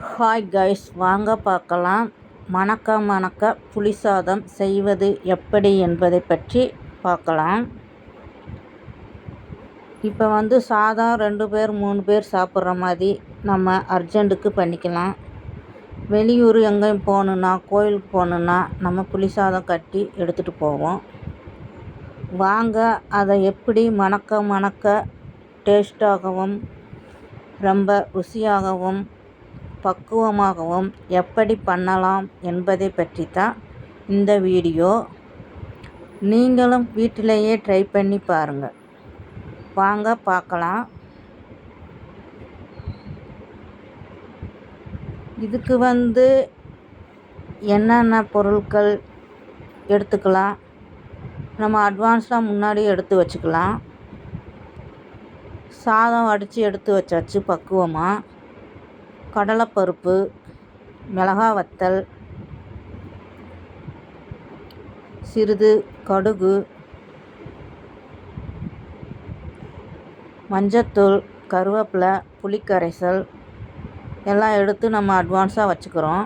Hi guys, வாங்க பார்க்கலாம். மணக்க மணக்க புளி சாதம் செய்வது எப்படி என்பதை பற்றி பார்க்கலாம். இப்போ சாதம் 2 பேர் 3 பேர் சாப்பிட்ற மாதிரி நம்ம அர்ஜெண்ட்டுக்கு பண்ணிக்கலாம். வெளியூர் எங்கேயும் போகணுன்னா, கோயிலுக்கு போகணுன்னா நம்ம புளி சாதம் கட்டி எடுத்துகிட்டு போவோம். வாங்க அதை எப்படி மணக்க மணக்க டேஸ்ட்டாகவும் ரொம்ப ருசியாகவும் பக்குவமாகவும் எப்படி பண்ணலாம் என்பதை பற்றி தான் இந்த வீடியோ. நீங்களும் வீட்டிலேயே ட்ரை பண்ணி பாருங்கள். வாங்க பார்க்கலாம். இதுக்கு என்னென்ன பொருட்கள் எடுத்துக்கலாம், நம்ம அட்வான்ஸாக முன்னாடி எடுத்து வச்சுக்கலாம். சாதம் வடித்து எடுத்து வச்சாச்சு பக்குவமாக. கடலைப்பருப்பு, மிளகாய் வத்தல், சிறிது கடுகு, மஞ்சத்தூள், கருவேப்பிலை, புளிக்கரைசல் எல்லாம் எடுத்து நம்ம அட்வான்ஸாக வச்சுக்கிறோம்.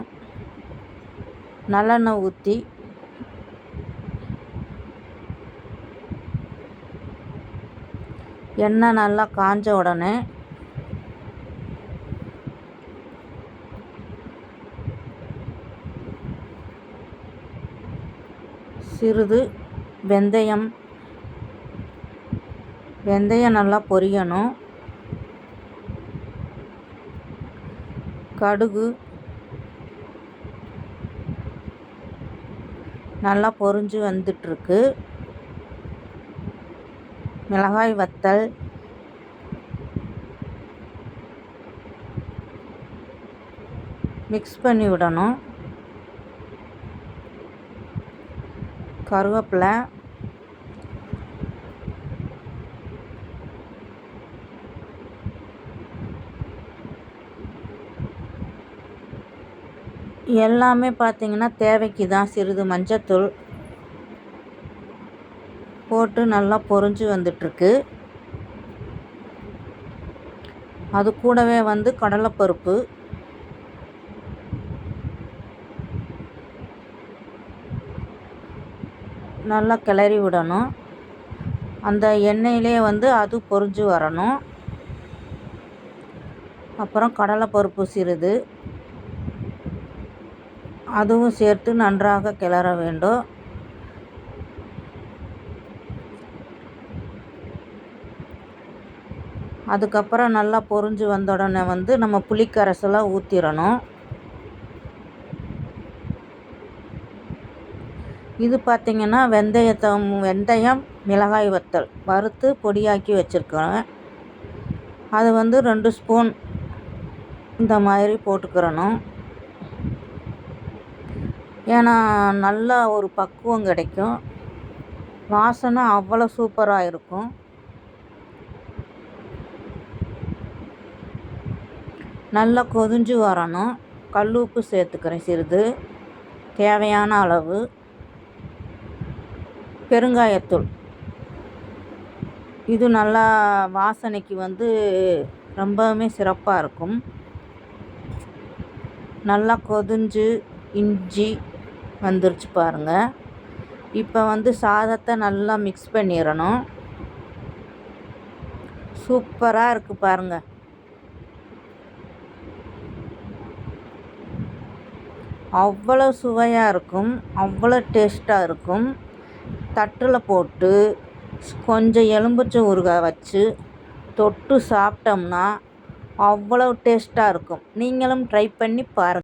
நல்லெண்ணெய் ஊற்றி எண்ணெய் நல்லா காஞ்ச உடனே சிறிது வெந்தயம் நல்லா பொரியணும். கடுகு நல்லா பொரிஞ்சு வந்துட்டுருக்கு. மிளகாய் வத்தல், மிக்ஸ் பண்ணி விடணும். கருவேப்பிலை, எல்லாமே பார்த்திங்கன்னா தேவைக்கு தான். சிறிது மஞ்சத்தூள் போட்டு நல்லா பொரிஞ்சு வந்துட்டுருக்கு. அது கூடவே கடலைப்பருப்பு, நல்லா கிளறி விடணும். அந்த எண்ணெயிலே அது பொரிஞ்சு வரணும். அப்புறம் கடலைப்பருப்பு சிறிது அதுவும் சேர்த்து நன்றாக கிளற வேண்டும். அதுக்கப்புறம் நல்லா பொரிஞ்சு வந்த உடனே நம்ம புளிக்கரைசலை ஊற்றிடணும். இது பார்த்திங்கன்னா வெந்தயம், மிளகாய் வத்தல் வறுத்து பொடியாக்கி வச்சுருக்கேன். அது 2 ஸ்பூன் இந்த மாதிரி போட்டுக்கிறணும். ஏன்னா நல்லா ஒரு பக்குவம் கிடைக்கும். வாசனை அவ்வளோ சூப்பராக இருக்கும். நல்லா கொதிஞ்சு வரணும். கல் உப்பு சேர்த்துக்கிறேன் சிறிது, தேவையான அளவு. பெருங்காயத்தூள், இது நல்லா வாசனைக்கு ரொம்பவுமே சிறப்பாக இருக்கும். நல்லா கொதிஞ்சு இஞ்சி வந்துருச்சு பாருங்கள். இப்போ சாதத்தை நல்லா மிக்ஸ் பண்ணிடணும். சூப்பராக இருக்குது பாருங்கள். அவ்வளோ சுவையாக இருக்கும், அவ்வளோ டேஸ்ட்டாக இருக்கும். தட்டில் போட்டு கொஞ்சம் எலுமிச்சை ஊறுகாய் வச்சு தொட்டு சாப்பிட்டோம்னா அவ்வளோ டேஸ்ட்டாக இருக்கும். நீங்களும் ட்ரை பண்ணி பாருங்கள்.